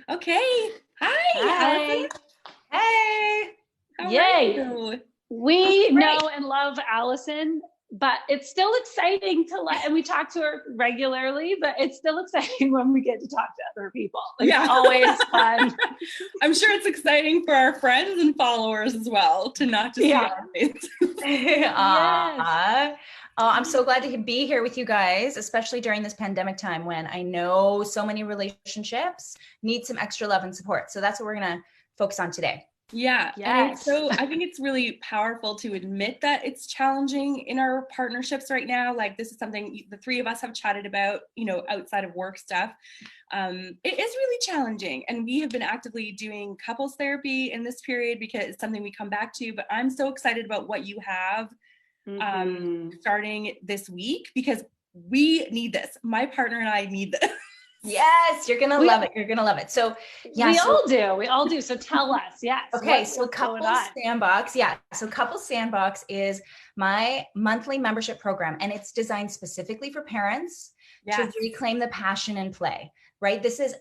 Okay. Hi, Allison. Hey. How Yay. are you? We know and love Allison, but it's still exciting and we talk to her regularly, but it's still exciting when we get to talk to other people. It's always fun. I'm sure it's exciting for our friends and followers as well to not just see our faces. Yes. I'm so glad to be here with you guys, especially during this pandemic time when I know so many relationships need some extra love and support. So that's what we're going to focus on today. Yeah. Yes. So I think it's really powerful to admit that it's challenging in our partnerships right now. Like this is something the three of us have chatted about, outside of work stuff. It is really challenging. And we have been actively doing couples therapy in this period because it's something we come back to. But I'm so excited about what you have starting this week because we need this. My partner and I need this. Yes, you're going to love it. You're going to love it. So yeah, we all do. So tell us. Yes. Okay. So Couples Sandbox. Yeah. So Couples Sandbox is my monthly membership program, and it's designed specifically for parents to reclaim the passion and play, right? This is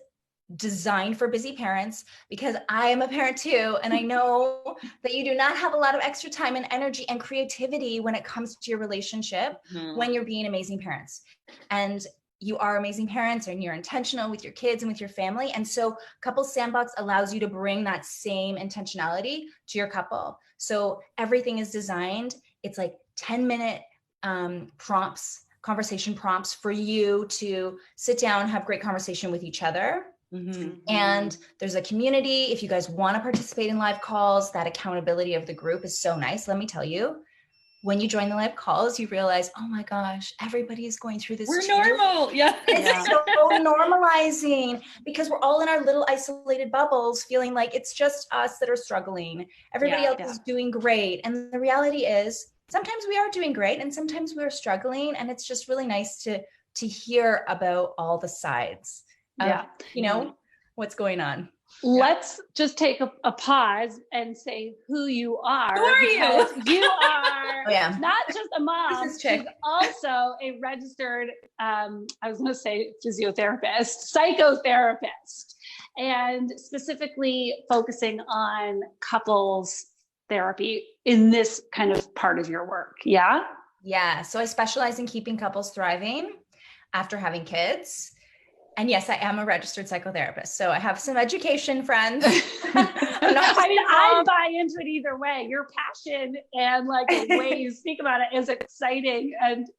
designed for busy parents because I am a parent too. And I know that you do not have a lot of extra time and energy and creativity when it comes to your relationship when you're being amazing parents. And you are amazing parents and you're intentional with your kids and with your family. And so Couples Sandbox allows you to bring that same intentionality to your couple. So everything is designed. It's like 10-minute conversation prompts for you to sit down, have great conversation with each other. And there's a community. If you guys want to participate in live calls, that accountability of the group is so nice. Let me tell you, when you join the live calls, you realize, oh my gosh, everybody is going through this. We're normal. Yeah. It's so normalizing because we're all in our little isolated bubbles feeling like it's just us that are struggling. Everybody else is doing great. And the reality is sometimes we are doing great and sometimes we're struggling. And it's just really nice to hear about all the sides of, what's going on. Let's just take a pause and say who you are. Who are you? You are not just a mom, she's also a registered, I was going to say physiotherapist, psychotherapist, and specifically focusing on couples therapy in this kind of part of your work. Yeah. Yeah. So I specialize in keeping couples thriving after having kids. And yes, I am a registered psychotherapist. So I have some education, friends. I buy into it either way. Your passion and like the way you speak about it is exciting. And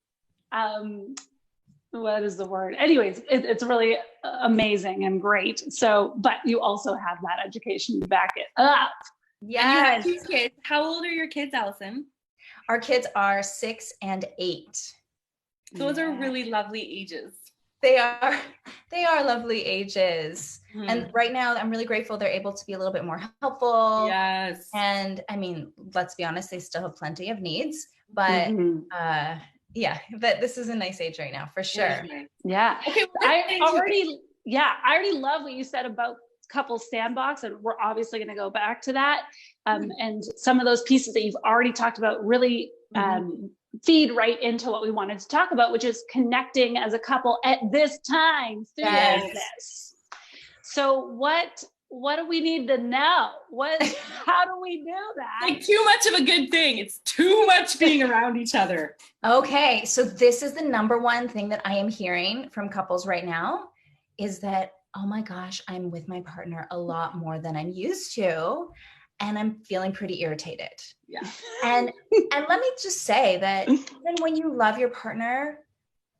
what is the word? Anyways, it's really amazing and great. So, but you also have that education to back it up. Yes. And you have 2 kids. How old are your kids, Allison? Our kids are 6 and 8. Those are really lovely ages. They are lovely ages. And right now I'm really grateful they're able to be a little bit more helpful. Yes. And I mean, let's be honest, they still have plenty of needs, but but this is a nice age right now for sure. Yeah. Okay. I already love what you said about Couples Sandbox, and we're obviously going to go back to that. And some of those pieces that you've already talked about really feed right into what we wanted to talk about, which is connecting as a couple at this time through this. So what do we need to know? How do we do that? Like too much of a good thing. It's too much being around each other. Okay. So this is the number one thing that I am hearing from couples right now is that, oh my gosh, I'm with my partner a lot more than I'm used to. And I'm feeling pretty irritated. Yeah. And let me just say that even when you love your partner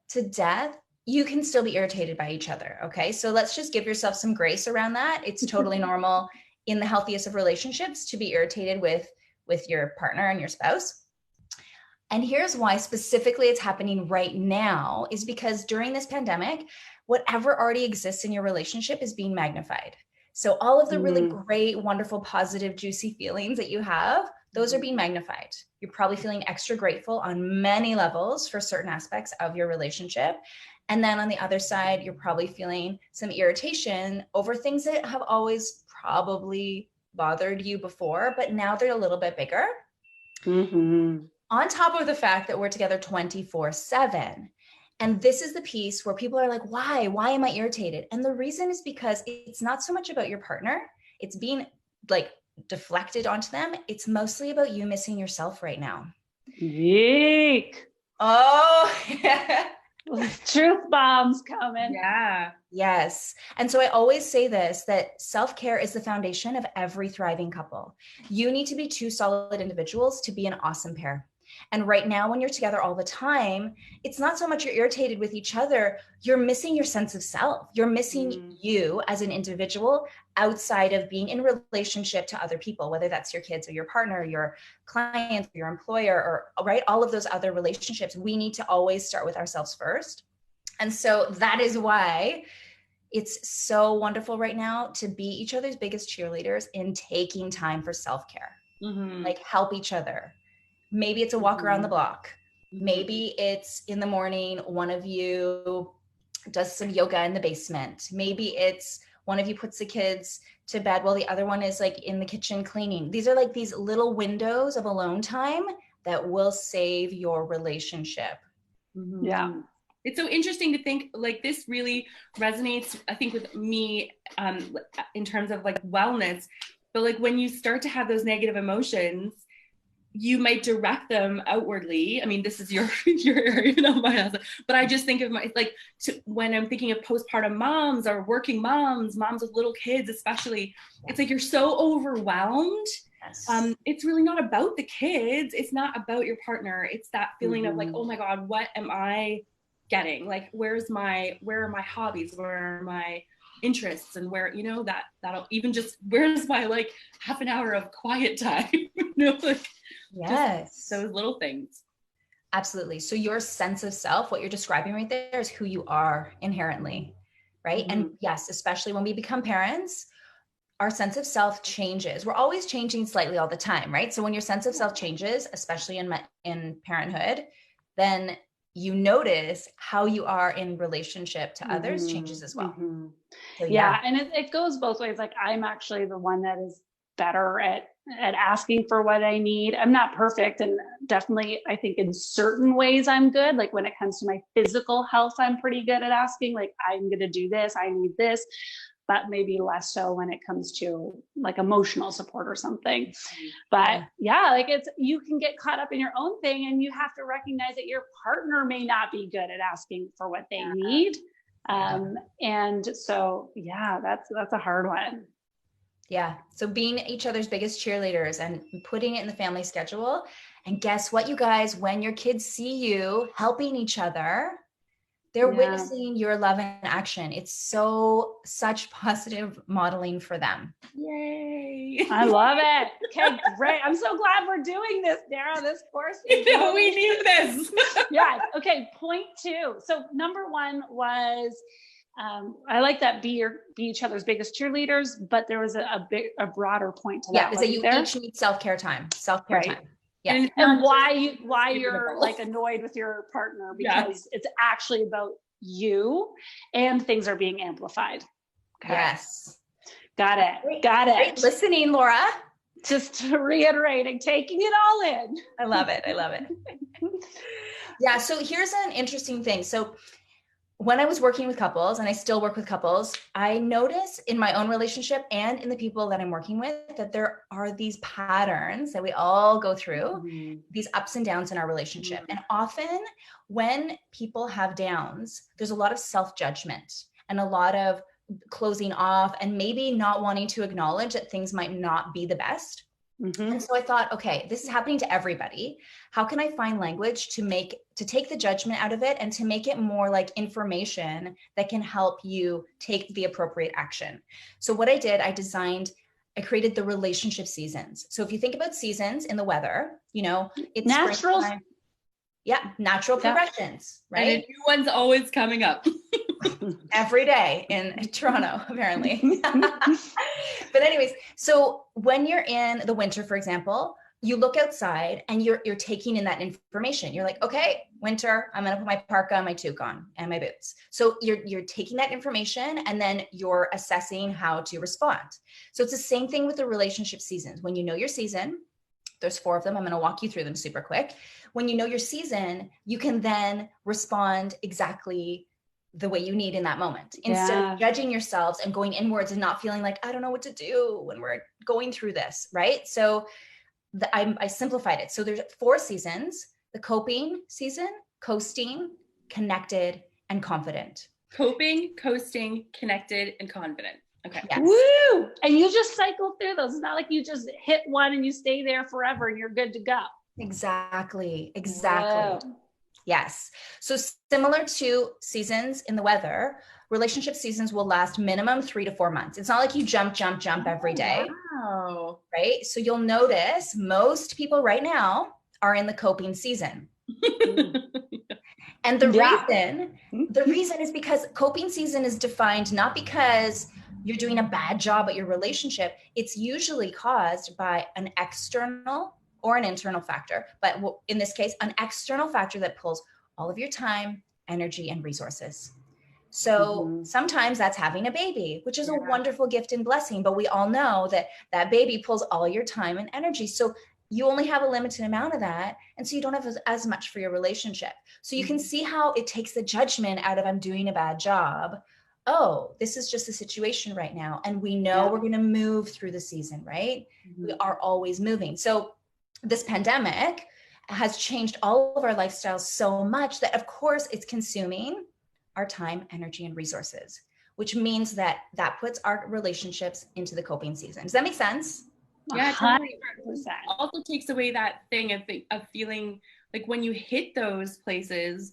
to death, you can still be irritated by each other. Okay. So let's just give yourself some grace around that. It's totally normal in the healthiest of relationships to be irritated with your partner and your spouse. And here's why specifically it's happening right now is because during this pandemic, whatever already exists in your relationship is being magnified. So all of the really great, wonderful, positive, juicy feelings that you have, those are being magnified. You're probably feeling extra grateful on many levels for certain aspects of your relationship. And then on the other side, you're probably feeling some irritation over things that have always probably bothered you before, but now they're a little bit bigger. On top of the fact that we're together 24/7. And this is the piece where people are like, why am I irritated? And the reason is because it's not so much about your partner. It's being like deflected onto them. It's mostly about you missing yourself right now. Yeek. Oh, truth bombs coming. Yeah. Yes. And so I always say this, that self-care is the foundation of every thriving couple. You need to be two solid individuals to be an awesome pair. And right now, when you're together all the time, it's not so much you're irritated with each other, you're missing your sense of self. You're missing you as an individual outside of being in relationship to other people, whether that's your kids or your partner, your client, your employer, or right, all of those other relationships. We need to always start with ourselves first. And so that is why it's so wonderful right now to be each other's biggest cheerleaders in taking time for self-care. Like help each other. Maybe it's a walk around the block. Maybe it's in the morning, one of you does some yoga in the basement. Maybe it's one of you puts the kids to bed while the other one is like in the kitchen cleaning. These are like these little windows of alone time that will save your relationship. Yeah. It's so interesting to think like this really resonates, I think, with me in terms of like wellness. But like when you start to have those negative emotions, you might direct them outwardly. I mean, this is your area, but I just think of when I'm thinking of postpartum moms or working moms with little kids, especially, it's like you're so overwhelmed. Yes. It's really not about the kids. It's not about your partner. It's that feeling of like, oh my God, what am I getting? Like, where are my hobbies? Where are my interests? And where, that'll even just, where's my like half an hour of quiet time? Yes. Those little things. Absolutely. So your sense of self, what you're describing right there, is who you are inherently, right? And yes, especially when we become parents, our sense of self changes. We're always changing slightly all the time, right? So when your sense of self changes, especially in parenthood, then you notice how you are in relationship to others changes as well. So, yeah. And it goes both ways. Like I'm actually the one that is better at asking for what I need. I'm not perfect. And definitely, I think in certain ways I'm good. Like when it comes to my physical health, I'm pretty good at asking, like, I'm going to do this, I need this, but maybe less so when it comes to like emotional support or something. But yeah, like you can get caught up in your own thing and you have to recognize that your partner may not be good at asking for what they need. And so, yeah, that's a hard one. Yeah. So being each other's biggest cheerleaders and putting it in the family schedule. And guess what, you guys, when your kids see you helping each other, they're witnessing your love in action. It's such positive modeling for them. Yay. I love it. Okay, great. I'm so glad we're doing this, Dara, this course. We need this. Yeah. Okay. Point 2. So number 1 was, I like that be each other's biggest cheerleaders, but there was a broader point to that. Yeah, that you each need self-care time. Self-care time. Yeah. And why you're like annoyed with your partner, because it's actually about you and things are being amplified. Okay. Yes. Got it. Got it. Great listening, Laura. Just reiterating, taking it all in. I love it. Yeah. So here's an interesting thing. So when I was working with couples, and I still work with couples, I notice in my own relationship and in the people that I'm working with that there are these patterns that we all go through, these ups and downs in our relationship. And often when people have downs, there's a lot of self-judgment and a lot of closing off and maybe not wanting to acknowledge that things might not be the best. And so I thought, okay, this is happening to everybody. How can I find language to take the judgment out of it and to make it more like information that can help you take the appropriate action? So what I did, I created the relationship seasons. So if you think about seasons in the weather, it's natural. Natural progressions, right? And a new one's always coming up. Every day in Toronto, apparently. But anyways, so when you're in the winter, for example, you look outside and you're taking in that information. You're like, okay, winter, I'm going to put my parka and my toque on and my boots. So you're taking that information and then you're assessing how to respond. So it's the same thing with the relationship seasons. When you know your season, There's 4 of them. I'm going to walk you through them super quick. When you know your season, you can then respond exactly the way you need in that moment, instead of judging yourselves and going inwards and not feeling like, I don't know what to do when we're going through this, right? So I simplified it. So there's 4 seasons: the coping season, coasting, connected, and confident. Coping, coasting, connected, and confident. Okay. Yes. Woo! And you just cycle through those. It's not like you just hit one and you stay there forever and you're good to go. Exactly. Whoa. Yes. So similar to seasons in the weather, relationship seasons will last minimum 3 to 4 months. It's not like you jump every day. Wow. Right? So you'll notice most people right now are in the coping season. And the reason is because coping season is defined not because you're doing a bad job at your relationship. It's usually caused by an external or an internal factor, but in this case, an external factor that pulls all of your time, energy, and resources. So sometimes that's having a baby, which is a wonderful gift and blessing, but we all know that that baby pulls all your time and energy. So you only have a limited amount of that. And so you don't have as much for your relationship. So you can see how it takes the judgment out of, I'm doing a bad job. Oh, this is just the situation right now. And we know we're going to move through the season, right? We are always moving. So this pandemic has changed all of our lifestyles so much that, of course, it's consuming our time, energy, and resources, which means that puts our relationships into the coping season. Does that make sense? Yeah, totally. Also takes away that thing of feeling like when you hit those places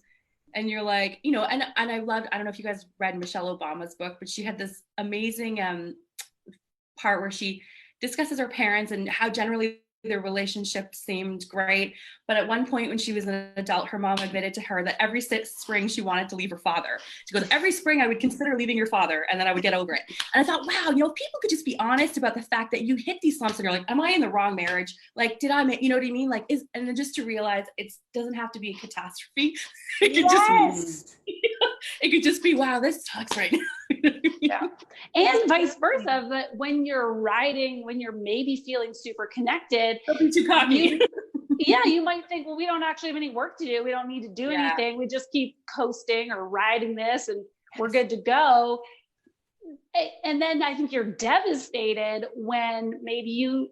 and you're like, you know, and I loved, I don't know if you guys read Michelle Obama's book, but she had this amazing part where she discusses her parents and how generally their relationship seemed great. But at one point when she was an adult, her mom admitted to her that every spring she wanted to leave her father. She goes, every spring I would consider leaving your father and then I would get over it. And I thought, wow, you know, if people could just be honest about the fact that you hit these slumps and you're like, am I in the wrong marriage? Like, did I make, you know what I mean? Like, and then just to realize it doesn't have to be a catastrophe. It could just be, it could just be, wow, this sucks right now. And vice versa, that when you're maybe feeling super connected, don't be too cocky. You might think, well, we don't actually have any work to do. We don't need to do anything. We just keep coasting or riding this and we're good to go. And then I think you're devastated when maybe you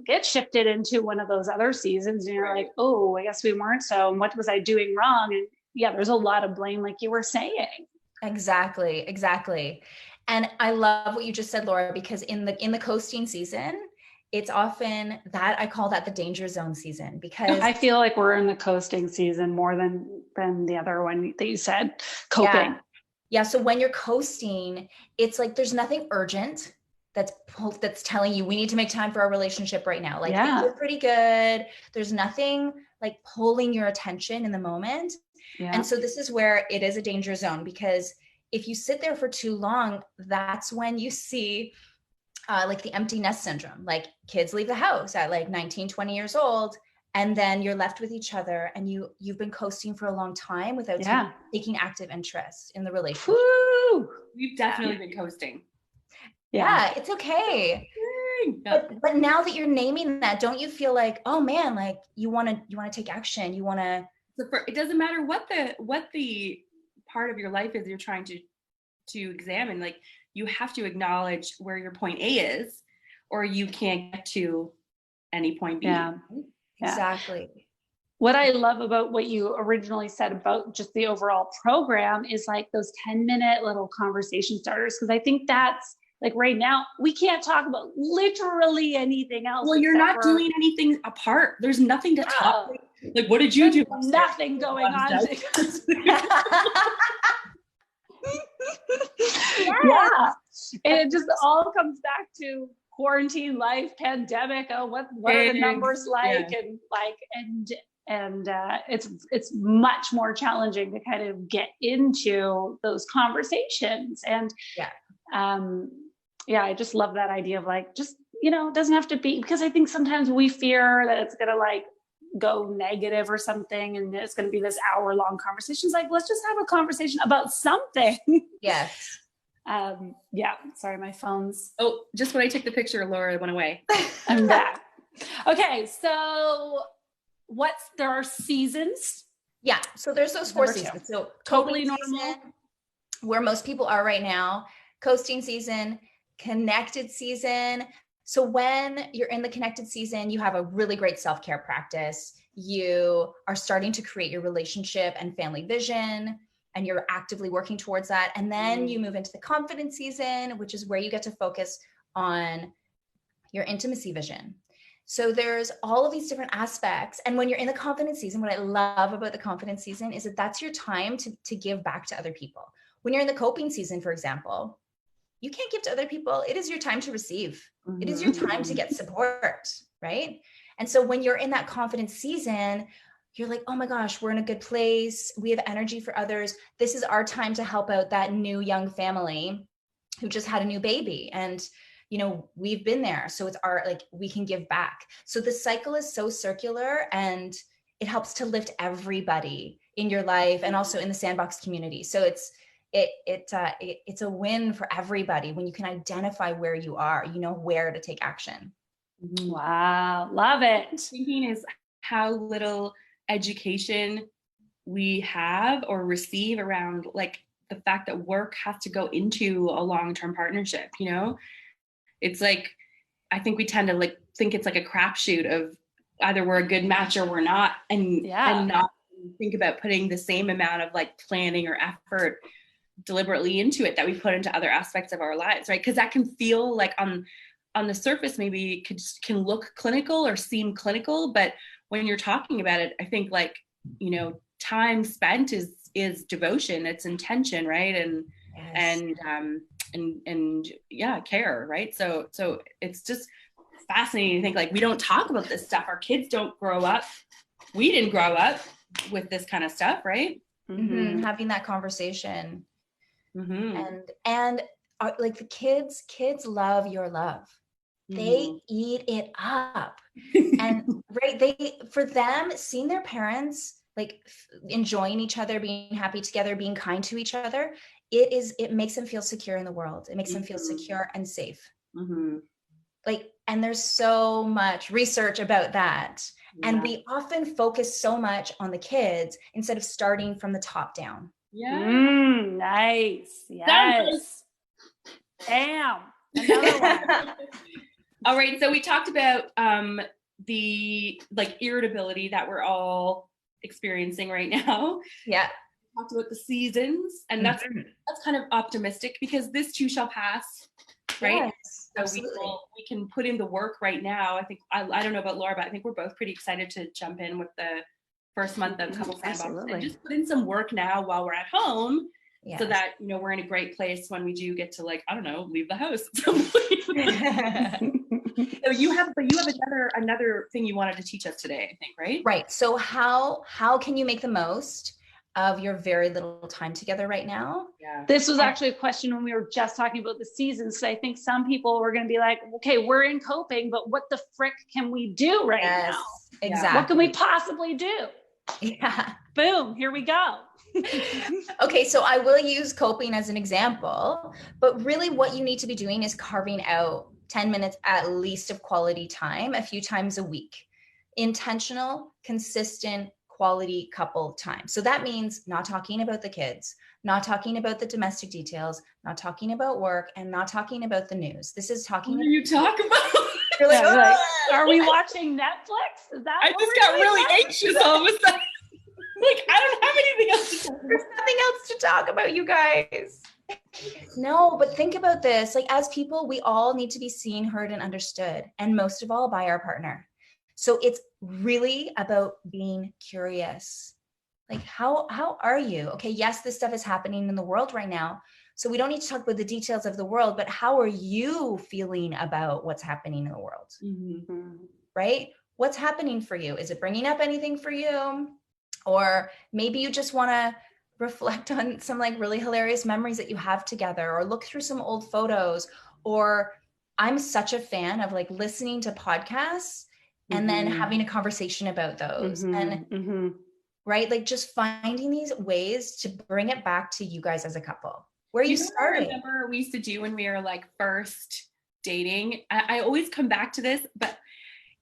get shifted into one of those other seasons and you're like, oh, I guess we weren't. So what was I doing wrong? And there's a lot of blame, like you were saying. Exactly. And I love what you just said, Laura, because in the coasting season, it's often that I call that the danger zone season, because I feel like we're in the coasting season more than the other one that you said, coping. Yeah. So when you're coasting, it's like there's nothing urgent that's telling you we need to make time for our relationship right now. Like things are pretty good. There's nothing like pulling your attention in the moment. Yeah. And so this is where it is a danger zone, because if you sit there for too long, that's when you see like the empty nest syndrome. Like kids leave the house at like 19, 20 years old, and then you're left with each other and you've been coasting for a long time without taking active interest in the relationship. Woo! We've definitely been coasting. Yeah, it's okay. But now that you're naming that, don't you feel like, oh man, like you want to take action. You want to. It doesn't matter what the part of your life is you're trying to examine. Like you have to acknowledge where your point A is, or you can't get to any point B. Yeah. Exactly. What I love about what you originally said about just the overall program is like those 10-minute little conversation starters. Cause I think that's like right now we can't talk about literally anything else. Well, you're not doing anything apart. There's nothing to talk. Like, what did you do? Nothing going on. And it just all comes back to quarantine life, pandemic. Oh, what are the numbers like? And it's much more challenging to kind of get into those conversations. And I just love that idea of like, just, you know, it doesn't have to be, because I think sometimes we fear that it's going to like go negative or something. And it's going to be this hour-long conversation. It's like, let's just have a conversation about something. Yes. Sorry, my phone's. Oh, just when I took the picture, Laura went away. I'm back. Okay, so there are seasons. Yeah, so there's those 4 seasons. So totally normal season, where most people are right now, coasting season, connected season. So when you're in the connected season, you have a really great self-care practice. You are starting to create your relationship and family vision, and you're actively working towards that. And then you move into the confident season, which is where you get to focus on your intimacy vision. So there's all of these different aspects. And when you're in the confidence season, what I love about the confidence season is that that's your time to give back to other people. When you're in the coping season, for example, you can't give to other people. It is your time to receive. Mm-hmm. It is your time to get support, right? And so when you're in that confidence season, you're like, oh my gosh, we're in a good place. We have energy for others. This is our time to help out that new young family who just had a new baby. And you know, we've been there. So it's we can give back. So the cycle is so circular, and it helps to lift everybody in your life and also in the Sandbox community. So it's a win for everybody when you can identify where you are, you know, where to take action. Wow. Love it. Thinking is how little education we have or receive around like the fact that work has to go into a long-term partnership, you know? It's like, I think we tend to like think it's like a crapshoot of either we're a good match or we're not, and not think about putting the same amount of like planning or effort deliberately into it that we put into other aspects of our lives, right? Because that can feel like on the surface, maybe it can look clinical or seem clinical, but when you're talking about it, I think like, you know, time spent is devotion, it's intention, right? And yeah, care, right? So it's just fascinating to think like we don't talk about this stuff. Our kids don't grow up. We didn't grow up with this kind of stuff, right? Mm-hmm. Having that conversation. And like the kids love your love. They eat it up. And right, for them, seeing their parents like enjoying each other, being happy together, being kind to each other, it makes them feel secure in the world. It makes them feel secure and safe. Like, and there's so much research about that. Yeah. And we often focus so much on the kids instead of starting from the top down. Yeah. Nice. Yes. Damn. Another one. All right. So we talked about the like irritability that we're all experiencing right now. Yeah. We talked about the seasons, and that's kind of optimistic because this too shall pass, right? Yes, so absolutely. We can put in the work right now. I think I don't know about Laura, but I think we're both pretty excited to jump in with the first month of Couples Sandbox and just put in some work now while we're at home. Yes. So that, you know, we're in a great place when we do get to like, I don't know, leave the house at some point. So you have another thing you wanted to teach us today, I think, right? Right. So how can you make the most of your very little time together right now? Yeah. This was actually a question when we were just talking about the seasons. So I think some people were going to be like, okay, we're in coping, but what the frick can we do right now? Exactly. What can we possibly do? Yeah. Boom. Here we go. Okay, so I will use coping as an example, but really what you need to be doing is carving out 10 minutes at least of quality time a few times a week. Intentional, consistent, quality couple time. So that means not talking about the kids, not talking about the domestic details, not talking about work, and not talking about the news. This is talking. What are you talking about? You're like, like, are we watching Netflix? Is that? I just got really anxious all of a sudden. Like, I don't have anything else to talk about. There's nothing else to talk about, you guys. No, but think about this. Like, as people, we all need to be seen, heard, and understood. And most of all, by our partner. So it's really about being curious. Like, how are you? Okay, yes, this stuff is happening in the world right now. So we don't need to talk about the details of the world, but how are you feeling about what's happening in the world? Right? What's happening for you? Is it bringing up anything for you? Or maybe you just want to reflect on some like really hilarious memories that you have together, or look through some old photos. Or I'm such a fan of like listening to podcasts and then having a conversation about those. And right, like just finding these ways to bring it back to you guys as a couple. Where you started. I remember we used to do when we were like first dating. I always come back to this, but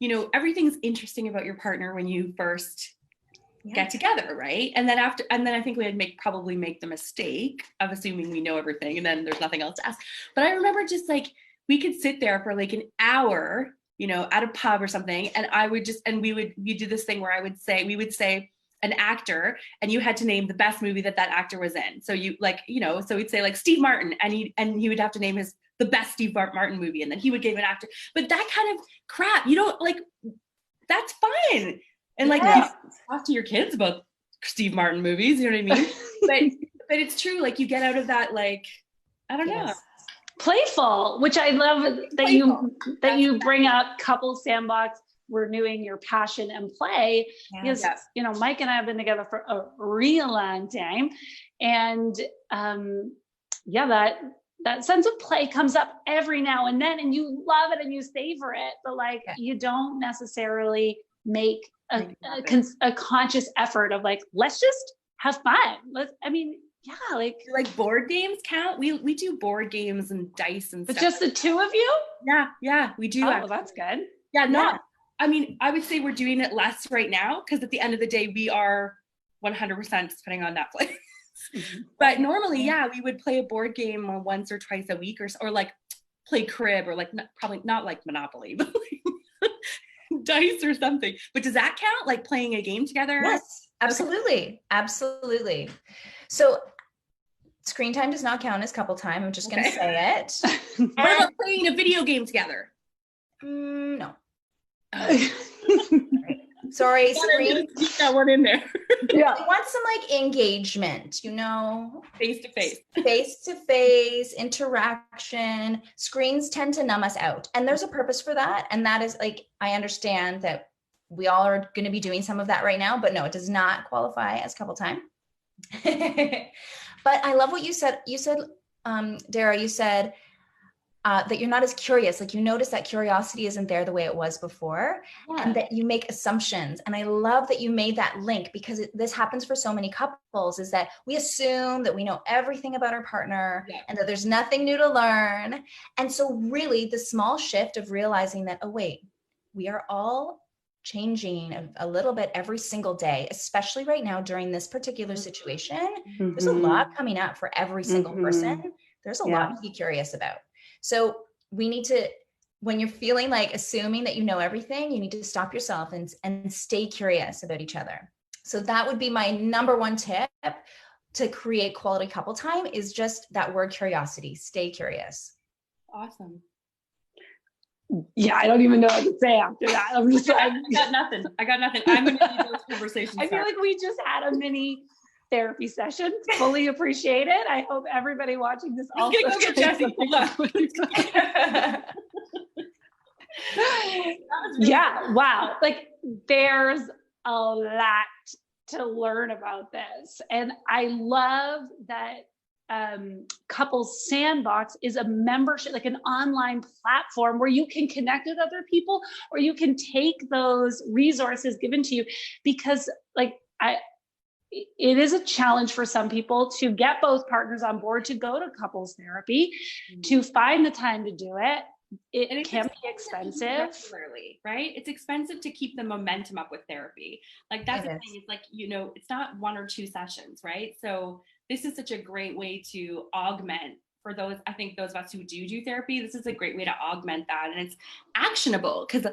you know, everything's interesting about your partner when you first get together, right? And then I think we would probably make the mistake of assuming we know everything and then there's nothing else to ask. But I remember just like, we could sit there for like an hour, you know, at a pub or something. And we do this thing where we would say an actor, and you had to name the best movie that actor was in. So you like, you know, so we'd say like Steve Martin, and he would have to name the best Steve Martin movie. And then he would give an actor, but that kind of crap, you don't like, that's fine. And like, talk to your kids about Steve Martin movies, you know what I mean? but it's true. Like you get out of that, like, I don't know. Playful, which I love that you bring up Couples Sandbox, renewing your passion and play. Because, you know, Mike and I have been together for a real long time. And that sense of play comes up every now and then, and you love it and you savor it, but like, you don't necessarily make a conscious effort of like, let's just have fun. Like board games count. We do board games and dice and but stuff. Just the two of you? Yeah, we do. Oh, well, that's good. Yeah, I mean, I would say we're doing it less right now because at the end of the day, we are 100% spending on Netflix. But normally, we would play a board game once or twice a week, or like play crib, or like probably not like Monopoly, but like dice or something. But does that count? Like playing a game together? Yes, absolutely, absolutely. So screen time does not count as couple time. I'm just going to say it. What about playing a video game together? No. Sorry, screen. Keep that one in there. Yeah. We want some like engagement, you know, face to face interaction. Screens tend to numb us out, and there's a purpose for that. And that is like, I understand that we all are going to be doing some of that right now, but no, it does not qualify as couple time. But I love what you said. You said, Dara, you said that you're not as curious. Like you notice that curiosity isn't there the way it was before, and that you make assumptions. And I love that you made that link, because this happens for so many couples, is that we assume that we know everything about our partner and that there's nothing new to learn. And so really the small shift of realizing that, oh wait, we are all changing a little bit every single day, especially right now during this particular situation. There's a lot coming up for every single person. There's a lot to be curious about. So we need to, when you're feeling like assuming that you know everything, you need to stop yourself and stay curious about each other. So that would be my number one tip to create quality couple time, is just that word curiosity. Stay curious. Awesome. Yeah, I don't even know what to say after that. I'm just like, I got nothing. I'm going to leave those conversations. I feel like we just had a mini therapy session. Fully appreciate it. I hope everybody watching this also. Go get Jessie. Hold on. Yeah. Wow. Like there's a lot to learn about this, and I love that. Couples Sandbox is a membership, like an online platform where you can connect with other people, or you can take those resources given to you, because like it is a challenge for some people to get both partners on board to go to couples therapy, to find the time to do it. It can be expensive. Regularly, right? It's expensive to keep the momentum up with therapy. Like that's the thing. It's like, you know, it's not 1 or 2 sessions, right? So this is such a great way to augment for those. I think those of us who do therapy, this is a great way to augment that. And it's actionable, because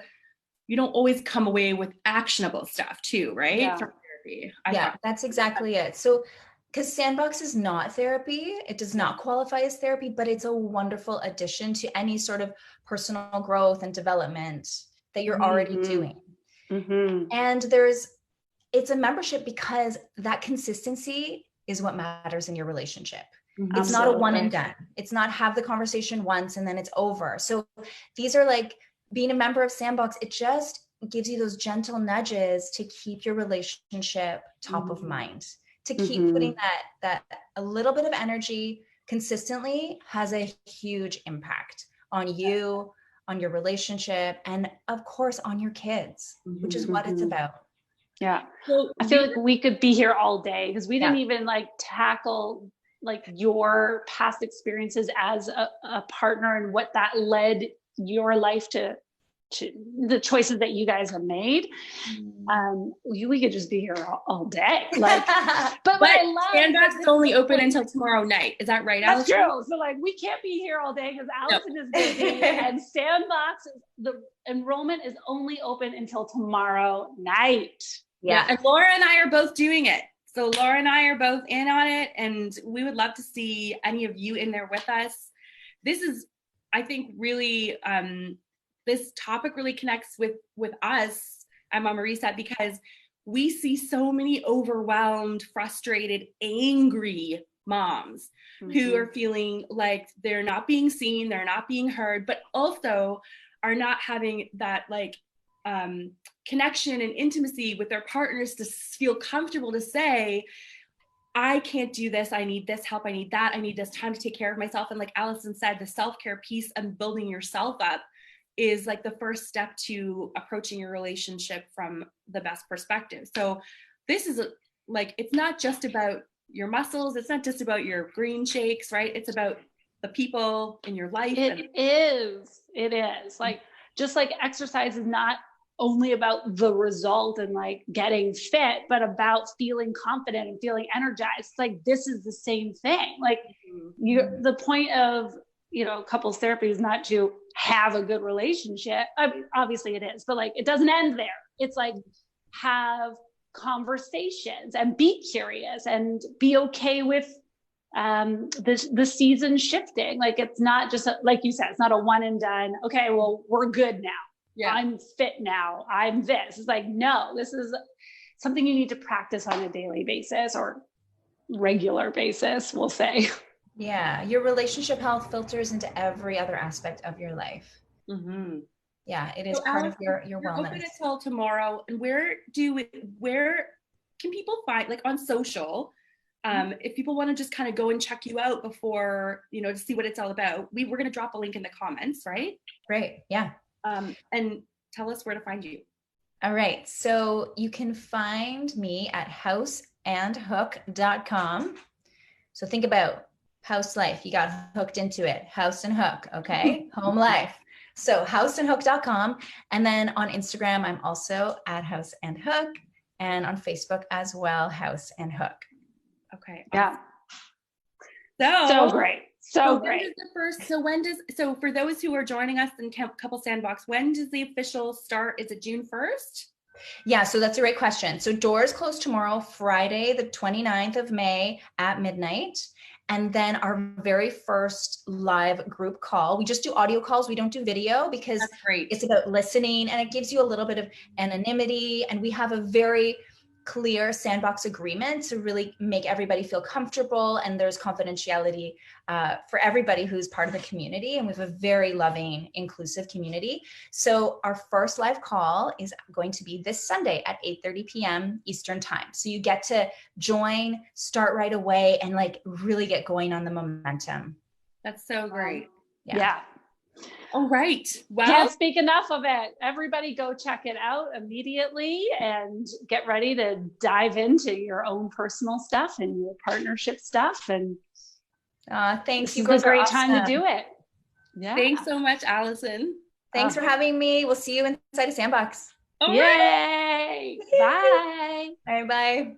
you don't always come away with actionable stuff too, right? From therapy. That's exactly it. So because Sandbox is not therapy, it does not qualify as therapy, but it's a wonderful addition to any sort of personal growth and development that you're already doing. And it's a membership because that consistency is what matters in your relationship. It's not a one and done. It's not have the conversation once and then it's over. So these are like, being a member of Sandbox, it just gives you those gentle nudges to keep your relationship top of mind. To keep putting that a little bit of energy consistently has a huge impact on you, on your relationship, and of course on your kids, which is what it's about. Yeah. I feel like we could be here all day, because we didn't even like tackle like your past experiences as a partner and what that led your life to the choices that you guys have made. We could just be here all day. Like, but what I love Sandbox is only open until tomorrow night. Is that right, That's Allison? true. So like, we can't be here all day because Allison is busy, and Sandbox, the enrollment is only open until tomorrow night. Yeah. And Laura and I are both doing it. So Laura and I are both in on it, and we would love to see any of you in there with us. This is, I think, really, this topic really connects with us at Mama Reset, because we see so many overwhelmed, frustrated, angry moms who are feeling like they're not being seen, they're not being heard, but also are not having that like connection and intimacy with their partners to feel comfortable to say, I can't do this, I need this help, I need that, I need this time to take care of myself. And like Allison said, the self-care piece and building yourself up is like the first step to approaching your relationship from the best perspective. So this is like, it's not just about your muscles, it's not just about your green shakes, right? It's about the people in your life. It is like, just like exercise is not only about the result and like getting fit, but about feeling confident and feeling energized. It's like, this is the same thing. Like the point of, couples therapy is not to have a good relationship. I mean, obviously it is, but like, it doesn't end there. It's like, have conversations and be curious and be okay with the season shifting. Like, it's not just like you said, it's not a one and done. Okay, well, we're good now. Yeah. I'm fit now. I'm this. It's like, no, this is something you need to practice on a daily basis or regular basis, we'll say. Yeah. Your relationship health filters into every other aspect of your life. Yeah. It is so part of your wellness. Open until tomorrow. And where can people find, like on social, if people want to just kind of go and check you out before, to see what it's all about, we're going to drop a link in the comments, right? Great. Yeah. And tell us where to find you. All right. So you can find me at houseandhook.com. So think about house life. You got hooked into it. House and hook. Okay. Home life. So houseandhook.com. And then on Instagram, I'm also at house and hook, and on Facebook as well, house and hook. Okay. Yeah. So great. So great. So for those who are joining us in Couples Sandbox, when does the official start? Is it June 1st? Yeah, so that's a great question. So doors close tomorrow, Friday, the 29th of May at midnight. And then our very first live group call, we just do audio calls. We don't do video because it's about listening, and it gives you a little bit of anonymity. And we have a very clear Sandbox agreement to really make everybody feel comfortable, and there's confidentiality for everybody who's part of the community, and we have a very loving, inclusive community. So our first live call is going to be this Sunday at 8:30 p.m. Eastern time. So you get to join, start right away, and like really get going on the momentum. That's so great. Yeah. All right. Well, can't speak enough of it. Everybody go check it out immediately and get ready to dive into your own personal stuff and your partnership stuff. And thanks. You guys, a great time to do it. Yeah. Thanks so much, Allison. Thanks for having me. We'll see you inside a Sandbox. Yay. Bye. Bye.